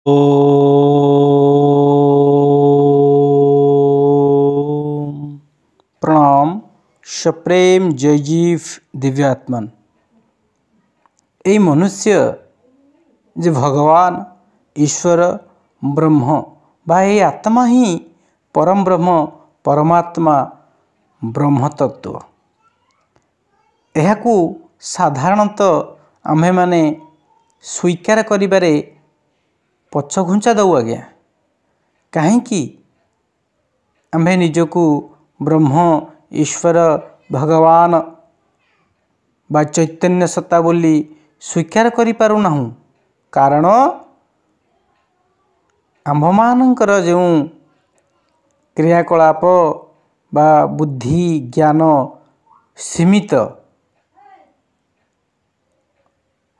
ओम प्रणाम। सप्रेम जयजीव दिव्यात्मन। ये मनुष्य जे भगवान ईश्वर ब्रह्म बा ये आत्मा ही परम ब्रह्म परमात्मा ब्रह्म तत्व। यह साधारणतः आम्भे माने स्वीकार करिबारे पछघुंचा दऊ आज्ञा। कहीं आम्भे निजकू ब्रह्म ईश्वर भगवान बा चैतन्य सत्ता बोली स्वीकार करि पारुना। कारण आम्भमानंकर जो क्रियाकलाप बा बुद्धि ज्ञान सीमित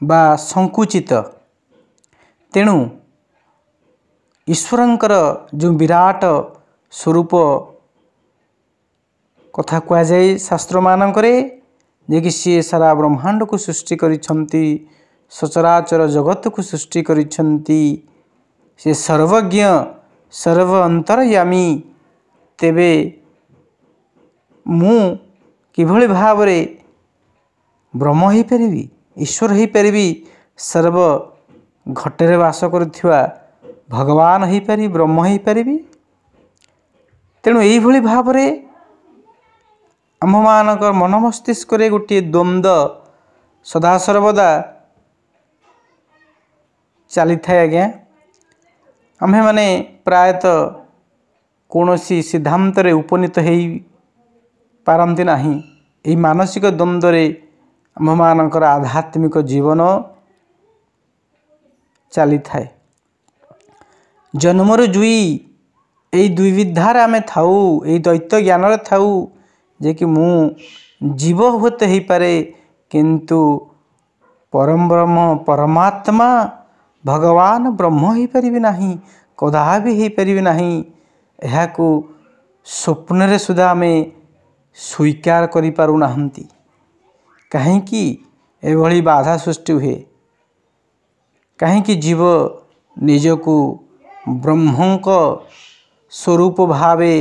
बा संकुचित, तेणु ईश्वरंकर जो विराट स्वरूप कथा कह जाए शास्त्र मानकरे जे कि सी सारा ब्रह्मांड को सृष्टि करिछंती, सचराचर जगत को सृष्टि करिछंती, से सर्वज्ञ सर्व अंतर्यामी। तेबे मु किभली भावरे ब्रह्म हो पारिबी, ईश्वर हो पारिबी, सर्व घटेरे वास करुथिबा भगवान हो पारि, ब्रह्म हो पारिबी। तेणु यही भली भावरे आम्भमानकर मन मस्तिष्क रे गोटे द्वंद्व सदा सर्वदा चली थाए आज्ञा। आम्भे माने प्रायतः कौनसी सिद्धांत रे उपनीत हो पारंती नाही। यही मानसिक द्वंद्व रे आम्भमानकर आध्यात्मिक जीवन चली थाए। जन्मर जुई यही दुविधार आम थाऊ, यही दैत्य ज्ञान थाऊ जे कि मु जीव होते ही पारे, किंतु परम ब्रह्म परमात्मा भगवान ब्रह्म हो पारिबी नाही, कदा भी हो पारिबी नाही। एहाकू स्वप्न रे सुधा आमे स्वीकार करि पारु नाहंती। कहीं एभली बाधा सृष्टि हुए, कहीं जीव निजकू ब्रह्मंक स्वरूप भावे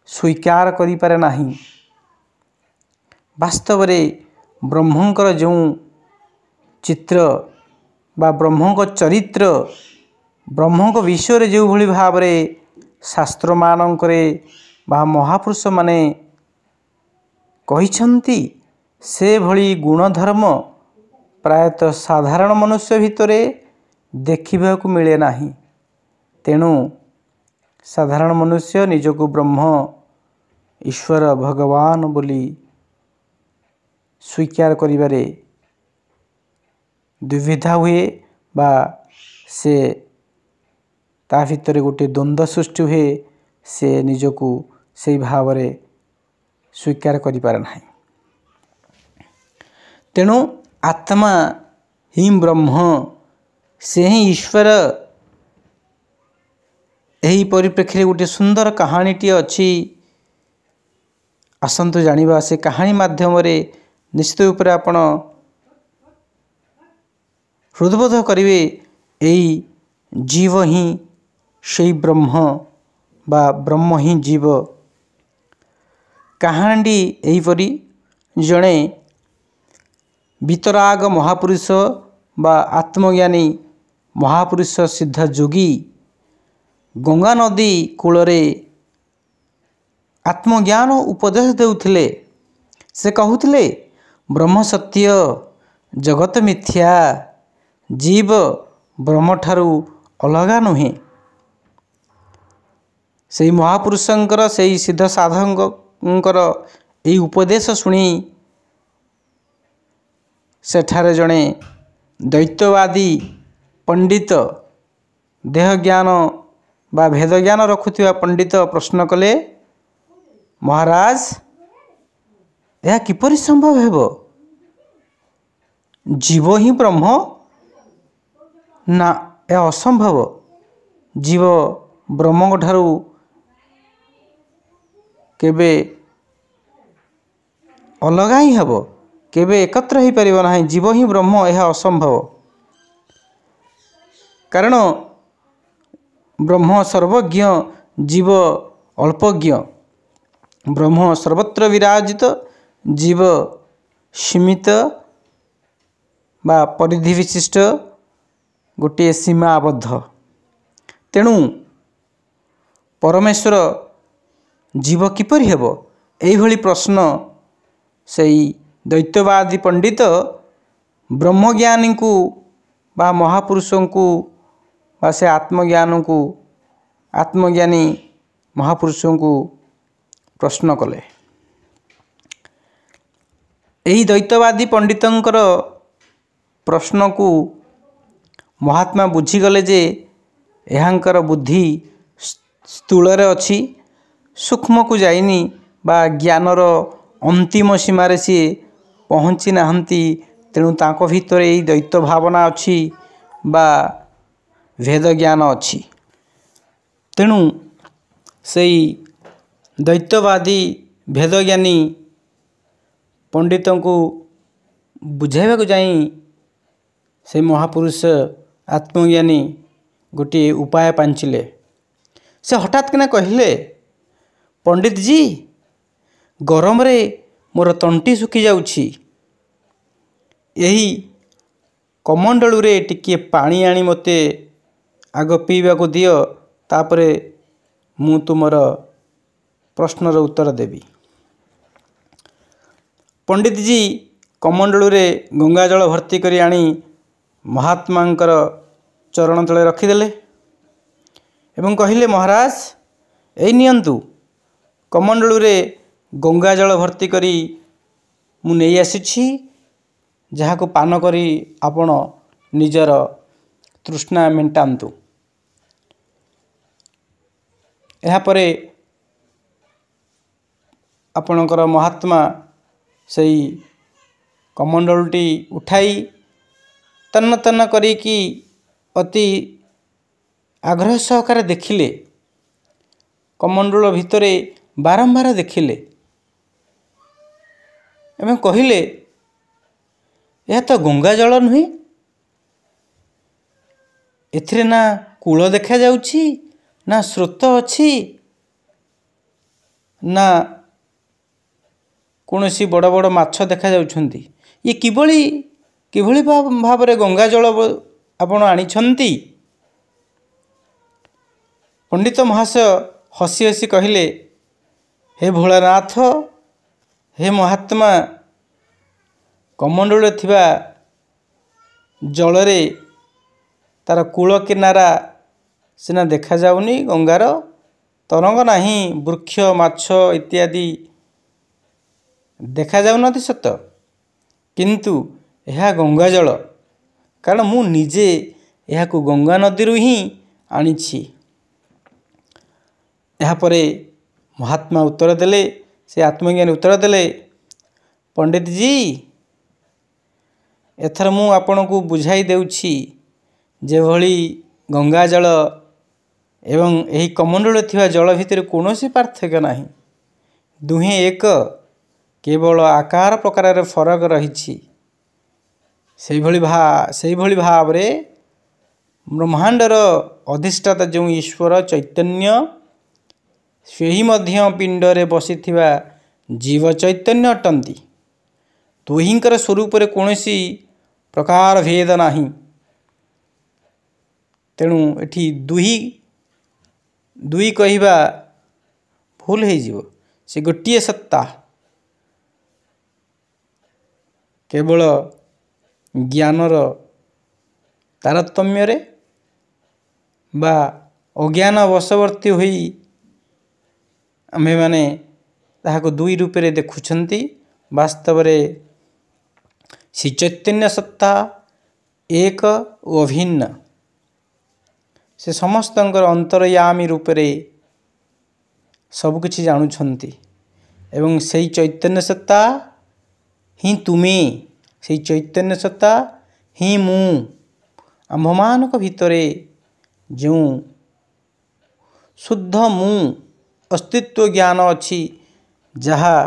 स्वीकार करि पारे नाही। वास्तव रे ब्रह्मंकर जो चित्र बा ब्रह्मंक चरित्र, ब्रह्मंक विषय रे जो भली भावरे शास्त्र मानकरे बा महापुरुष माने कहिछंती, से भली गुणधर्म प्रायतः साधारण मनुष्य भितरे देखिबा को मिले नाही। तेणु साधारण मनुष्य निजको ब्रह्म ईश्वर भगवान बोली स्वीकार करिबारे दुविधा हुए, बा से ता भितर गोटे द्वंद्व सृष्टि हुए, से निजको से भाव रे स्वीकार करि पारे नाही। तेणु आत्मा ही ब्रह्म, से ही ईश्वर। यही परिप्रेक्षी गोटे सुंदर कहानीटी अच्छी, आसंतु जानिबा। से कहानी माध्यम रे निश्चित रूप आपण हृदबोध करिवे, यही जीव ही से ब्रह्म बा ब्रह्म ही जीव। कहानी यहीपरि जड़े वितराग महापुरुष बा आत्मज्ञानी महापुरुष सिद्ध जोगी गंगा नदी कूलरे आत्मज्ञान उपदेश देउथिले। से कहूथिले ब्रह्म सत्य, जगत मिथ्या, जीव ब्रह्म ठारू अलगा नुहे। से महापुरुषंकर से सिद्ध साधकंकर यही उपदेश शुणी सेठारे जड़े दैत्यवादी पंडित, देह ज्ञान बा भेद ज्ञान रखुथिबा पंडित प्रश्न कले, महाराज यह किपरि संभव हेबो? जीव ही ब्रह्म ना, यह असंभव। जीव ब्रह्म ठारू केबे अलगा ही हेबो, केबे एकत्र ही परिबो नाही। जीव ही ब्रह्म, यह असंभव। कारण ब्रह्म सर्वज्ञ जीव अल्पज्ञ। ब्रह्म सर्वत्र विराजित जीव सीमित बा परिधि विशिष्ट गोटे सीमा आबद्ध। तेणु परमेश्वर जीव किपरि हेब एइभଳି प्रश्न सेई दैत्यवादी पंडित ब्रह्मज्ञानी को बा महापुरुषों को बा से आत्मज्ञान को आत्मज्ञानी महापुरुषों को प्रश्न कले। यही द्वैतवादी पंडितंकर प्रश्न को महात्मा बुझीगले जे एहांकर बुद्धि स्थूल अच्छी सूक्ष्म को जाइनी बा ज्ञानर अंतिम सीमार सी पहुँची नाहंती। तेणु तांको भितर यही द्वैत भावना अच्छी बा भेद ज्ञान अच्छी। तेणु सेई द्वैतवादी भेदज्ञानी पंडितों को बुझाइबा को जाई से महापुरुष आत्मज्ञानी गोटे उपाय पांचिले। से हठात किना कहले, पंडित जी गरम रे मोर तंटी सुखी जाउछि, यही कमंडलू रे टिके पानी आनी मते आग पीवा को दियो, तापरे मु तुमर प्रश्नर उत्तर देवी। पंडित जी कमंडलू रे गंगा जल भर्ती करी आनी महात्मांकर चरण तले रखिदेले एवं कहिले, महाराज एई नियंतु कमंडलू रे गंगा जल भर्ती करी मु नहीं आसीछि, जहाँ को पान करी आपण निजर तृष्णा मेंटांतु। यापरे आपणकर महात्मा सही कमंडलटी उठाई तन्न तन्न करी कि अति आग्रह सहकार देखिले। कमंडल भितरे बारंबार देखिले एवं कहिले, यह तो गंगा जल नुहे, एथिरे ना कूल देखा जाउछि, ना स्रोत अच्छी, ना कौनसी बड़ बड़ माछ देखा जाउछंती। ये किभଳି भावरे गंगा जल आपण आनिछंती। पंडित महाशय हसी हसी कहिले, हे भोलानाथ, हे महात्मा, कमंडल थिबा जलरे तार कूल किनारा सिना देखा जाउनी, गंगार तरंग नहीं, वृक्ष माछ इत्यादि देखा जाउनथि सत, किंतु यह गंगा जल, कारण मु निजे यह को गंगा नदी ही आनिछि। यापरे महात्मा उत्तर देले, से आत्मज्ञानी उत्तर देले, पंडित जी एथर मु आपण को बुझाई देउछि, जेभଳି गंगा जल एवं यही कमंडल थिबा जल भितर कौनसी पार्थक्य नहीं, दुहे एक, केवल आकार प्रकार फरक रही। से भली भाव रे ब्रह्मांडर अधिष्ठाता जो ईश्वर चैतन्य, सेही मध्य पिंडरे बसिथिबा जीव चैतन्य अटंती। दुहिंकर स्वरूप रे कौनसी प्रकार भेद नहीं। तेणु एठी दुई कहिबा भूल हो जीव, से गोटिए सत्ता, केवल ज्ञानर तारतम्य रे बा अज्ञान वशवर्ती होई आमे माने ताहाको दुई रूप रे देखुछंती। वास्तव रे श्री चैतन्य सत्ता एक और अभिन्न, से समस्तंकर अंतर्यामी रूप रे सबकिछि जानुछंती एवं सेई चैतन्य सत्ता ही तुमे, सेई चैतन्य सत्ता ही मु, आम्भमानक भितरे जो शुद्ध मु अस्तित्व ज्ञान अच्छी, जहा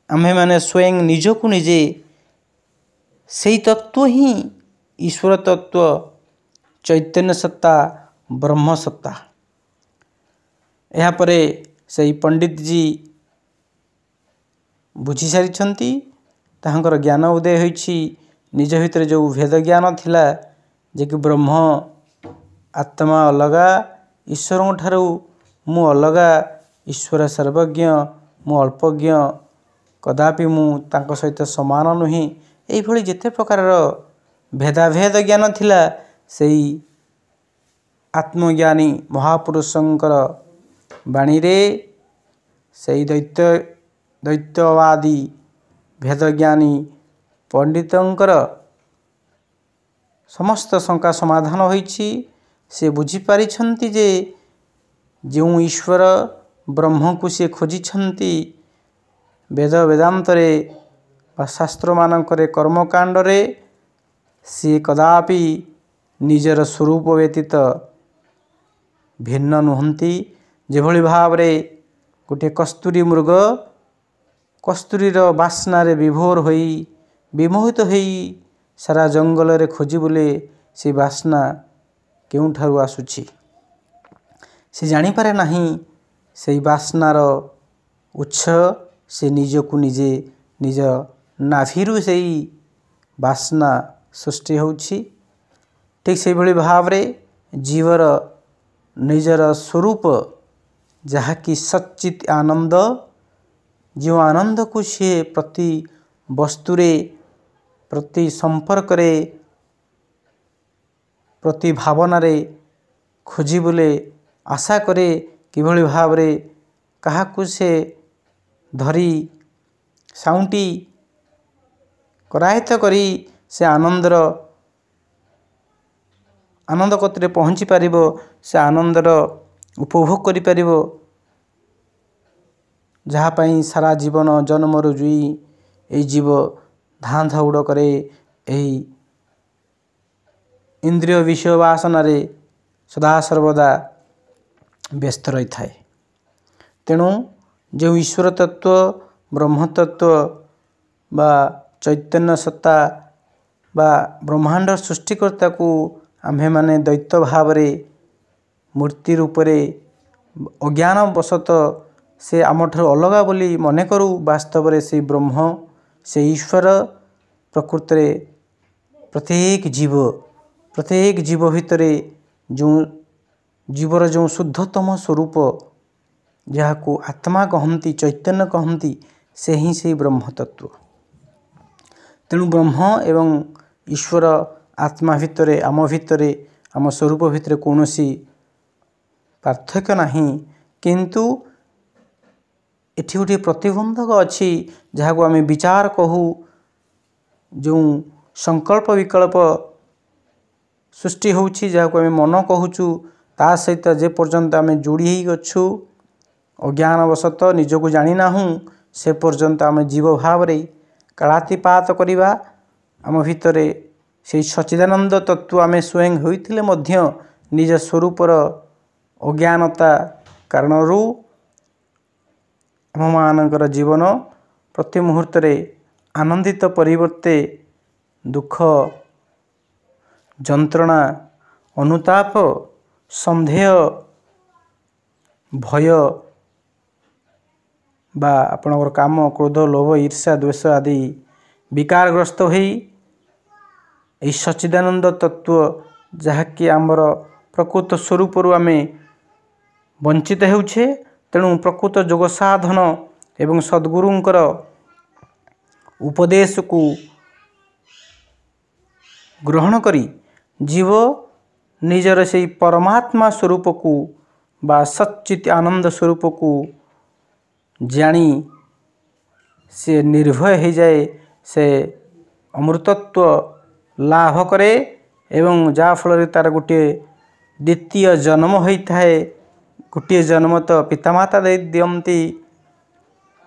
आम्भे माने स्वयं निजकु निजे सेई तत्व ही ईश्वर तत्व चैतन्य सत्ता ବ୍ରହ୍ମସତ୍ତା। ଏହାପରେ ସେହି ପଣ୍ଡିତଜୀ ବୁଝି ସାରିଛନ୍ତି, ତାହାଙ୍କର ଜ୍ଞାନ ଉଦୟ ହୋଇଛି। ନିଜ ଭିତରେ ଯେଉଁ ଭେଦ ଜ୍ଞାନ ଥିଲା ଯେ କି ବ୍ରହ୍ମ ଆତ୍ମା ଅଲଗା, ଈଶ୍ୱରଙ୍କ ଠାରୁ ମୁଁ ଅଲଗା, ଈଶ୍ୱର ସର୍ବଜ୍ଞ, ମୁଁ ଅଳ୍ପଜ୍ଞ, କଦାପି ମୁଁ ତାଙ୍କ ସହିତ ସମାନ ନୁହେଁ, ଏଇଭଳି ଯେତେ ପ୍ରକାରର ଭେଦାଭେଦ ଜ୍ଞାନ ଥିଲା ସେଇ ଆତ୍ମଜ୍ଞାନୀ ମହାପୁରୁଷଙ୍କର ବାଣୀରେ ସେଇ ଦ୍ୱୈତବାଦୀ ଭେଦଜ୍ଞାନୀ ପଣ୍ଡିତଙ୍କର ସମସ୍ତ ଶଙ୍କା ସମାଧାନ ହୋଇଛି। ସେ ବୁଝିପାରିଛନ୍ତି ଯେ ଯେଉଁ ଈଶ୍ୱର ବ୍ରହ୍ମକୁ ସେ ଖୋଜିଛନ୍ତି ବେଦ ବେଦାନ୍ତରେ ବା ଶାସ୍ତ୍ରମାନଙ୍କରେ କର୍ମକାଣ୍ଡରେ, ସିଏ କଦାପି ନିଜର ସ୍ୱରୂପ ବ୍ୟତୀତ ଭିନ୍ନ ନୁହନ୍ତି। ଯେଭଳି ଭାବରେ ଗୋଟିଏ କସ୍ତୁରୀ ମୃଗ କସ୍ତୁରୀର ବାସ୍ନାରେ ବିଭୋର ହୋଇ ବିମୋହିତ ହୋଇ ସାରା ଜଙ୍ଗଲରେ ଖୋଜି ବୁଲେ ସେ ବାସ୍ନା କେଉଁଠାରୁ ଆସୁଛି, ସେ ଜାଣିପାରେ ନାହିଁ। ସେହି ବାସ୍ନାର ଉତ୍ସ ସେ ନିଜକୁ ନିଜେ ନିଜ ନାଭିରୁ ସେହି ବାସ୍ନା ସୃଷ୍ଟି ହେଉଛି। ଠିକ୍ ସେହିଭଳି ଭାବରେ ଜୀବର ନିଜର ସ୍ୱରୂପ ଯାହାକି ସଚ୍ଚିତ୍ ଆନନ୍ଦ, ଯେଉଁ ଆନନ୍ଦକୁ ସିଏ ପ୍ରତି ବସ୍ତୁରେ, ପ୍ରତି ସମ୍ପର୍କରେ, ପ୍ରତି ଭାବନାରେ ଖୋଜି ବୁଲେ, ଆଶା କରେ କିଭଳି ଭାବରେ କାହାକୁ ସେ ଧରି ସାଉଁଟି କରାୟତ୍ତ କରି ସେ ଆନନ୍ଦ କତିରେ ପହଞ୍ଚି ପାରିବ, ସେ ଆନନ୍ଦର ଉପଭୋଗ କରିପାରିବ, ଯାହା ପାଇଁ ସାରା ଜୀବନ ଜନ୍ମରୁ ଜୁଇ ଏହି ଜୀବ ଧାଁ ଧଉଡ଼ କରେ, ଏହି ଇନ୍ଦ୍ରିୟ ବିଷୟ ବାସନାରେ ସଦାସର୍ବଦା ବ୍ୟସ୍ତ ରହିଥାଏ। ତେଣୁ ଯେଉଁ ଈଶ୍ୱର ତତ୍ତ୍ୱ, ବ୍ରହ୍ମତତ୍ତ୍ୱ ବା ଚୈତନ୍ୟ ସତ୍ତା ବା ବ୍ରହ୍ମାଣ୍ଡ ସୃଷ୍ଟିକର୍ତ୍ତାକୁ ଆମ୍ଭେମାନେ ଦ୍ୱୈତ ଭାବରେ ମୂର୍ତ୍ତି ରୂପରେ ଅଜ୍ଞାନବଶତଃ ସେ ଆମଠାରୁ ଅଲଗା ବୋଲି ମନେ କରୁ, ବାସ୍ତବରେ ସେଇ ବ୍ରହ୍ମ, ସେ ଈଶ୍ୱର ପ୍ରକୃତରେ ପ୍ରତ୍ୟେକ ଜୀବ ଭିତରେ ଯେଉଁ ଜୀବର ଯେଉଁ ଶୁଦ୍ଧତମ ସ୍ୱରୂପ, ଯାହାକୁ ଆତ୍ମା କହନ୍ତି, ଚୈତନ୍ୟ କହନ୍ତି, ସେ ହିଁ ସେହି ବ୍ରହ୍ମତତ୍ତ୍ୱ। ତେଣୁ ବ୍ରହ୍ମ ଏବଂ ଈଶ୍ୱର ଆତ୍ମା ଭିତରେ, ଆମ ସ୍ୱରୂପ ଭିତରେ କୌଣସି ପାର୍ଥକ୍ୟ ନାହିଁ। କିନ୍ତୁ ଏଠି ଗୋଟିଏ ପ୍ରତିବନ୍ଧକ ଅଛି, ଯାହାକୁ ଆମେ ବିଚାର କହୁ। ଯେଉଁ ସଂକଳ୍ପ ବିକଳ୍ପ ସୃଷ୍ଟି ହେଉଛି, ଯାହାକୁ ଆମେ ମନ କହୁଛୁ, ତା ସହିତ ଯେ ପର୍ଯ୍ୟନ୍ତ ଆମେ ଯୋଡ଼ି ହୋଇଅଛୁ, ଅଜ୍ଞାନବଶତଃ ନିଜକୁ ଜାଣିନାହୁଁ, ସେ ପର୍ଯ୍ୟନ୍ତ ଆମେ ଜୀବ ଭାବରେ କାଳାତିପାତ କରିବା। ଆମ ଭିତରେ ସେହି ସଚ୍ଚିଦାନନ୍ଦ ତତ୍ତ୍ୱ ଆମେ ସ୍ୱୟଂ ହୋଇଥିଲେ ମଧ୍ୟ ନିଜ ସ୍ୱରୂପର ଅଜ୍ଞାନତା କାରଣରୁ ଆମମାନଙ୍କର ଜୀବନ ପ୍ରତି ମୁହୂର୍ତ୍ତରେ ଆନନ୍ଦିତ ପରିବର୍ତ୍ତେ ଦୁଃଖ, ଯନ୍ତ୍ରଣା, ଅନୁତାପ, ସନ୍ଦେହ, ଭୟ ବା ଆପଣଙ୍କର କାମ, କ୍ରୋଧ, ଲୋଭ, ଈର୍ଷା, ଦ୍ୱେଷ ଆଦି ବିକାରଗ୍ରସ୍ତ ହୋଇ ଏହି ସଚ୍ଚିଦାନନ୍ଦ ତତ୍ତ୍ୱ, ଯାହାକି ଆମର ପ୍ରକୃତ ସ୍ୱରୂପରୁ ଆମେ ବଞ୍ଚିତ ହେଉଛେ। ତେଣୁ ପ୍ରକୃତ ଯୋଗ ସାଧନ ଏବଂ ସଦ୍ଗୁରୁଙ୍କର ଉପଦେଶକୁ ଗ୍ରହଣ କରି ଜୀବ ନିଜର ସେହି ପରମାତ୍ମା ସ୍ୱରୂପକୁ ବା ସଚ୍ଚିତ୍ ଆନନ୍ଦ ସ୍ୱରୂପକୁ ଜାଣି ସେ ନିର୍ଭୟ ହୋଇଯାଏ, ସେ ଅମୃତତ୍ୱ ଲାଭ କରେ ଏବଂ ଯାହାଫଳରେ ତା'ର ଗୋଟିଏ ଦ୍ୱିତୀୟ ଜନ୍ମ ହୋଇଥାଏ। ଗୋଟିଏ ଜନ୍ମ ତ ପିତାମାତା ଦେଇ ଦିଅନ୍ତି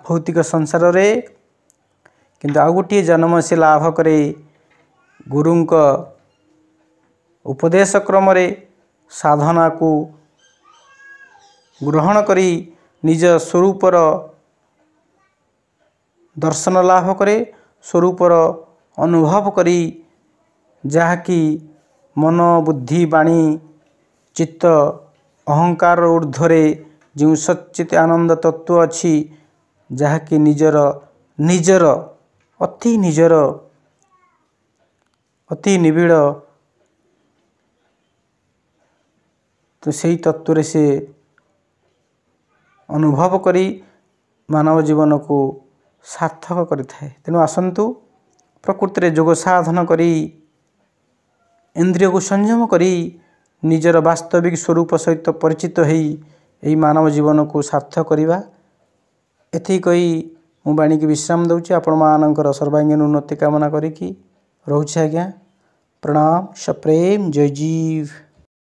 ଭୌତିକ ସଂସାରରେ, କିନ୍ତୁ ଆଉ ଗୋଟିଏ ଜନ୍ମ ସେ ଲାଭ କରେ ଗୁରୁଙ୍କ ଉପଦେଶ କ୍ରମରେ। ସାଧନାକୁ ଗ୍ରହଣ କରି ନିଜ ସ୍ୱରୂପର ଦର୍ଶନ ଲାଭ କରେ, ସ୍ୱରୂପର ଅନୁଭବ କରି, ଯାହାକି ମନ, ବୁଦ୍ଧି, ବାଣୀ चित्त अहंकार ऊर्ध्वरे जो सच्चित आनंद तत्व अच्छी जहाँकि निजर निजर अति निजर अति निबिड़ तो सही तत्व से अनुभव करी मानव जीवन को सार्थक करिଥାଏ। तेणु आसन्तु प्रकृति योग साधन करी इंद्रिय को संयम करी निजर वास्तविक स्वरूप सहित परिचित हो यही मानव जीवन को सार्थक करवा। एथि कही मु बाणी की विश्राम दूची। आपण मानकर सर्वांगीन उन्नति कामना करी रोचे आज्ञा। प्रणाम सप्रेम जय जीव।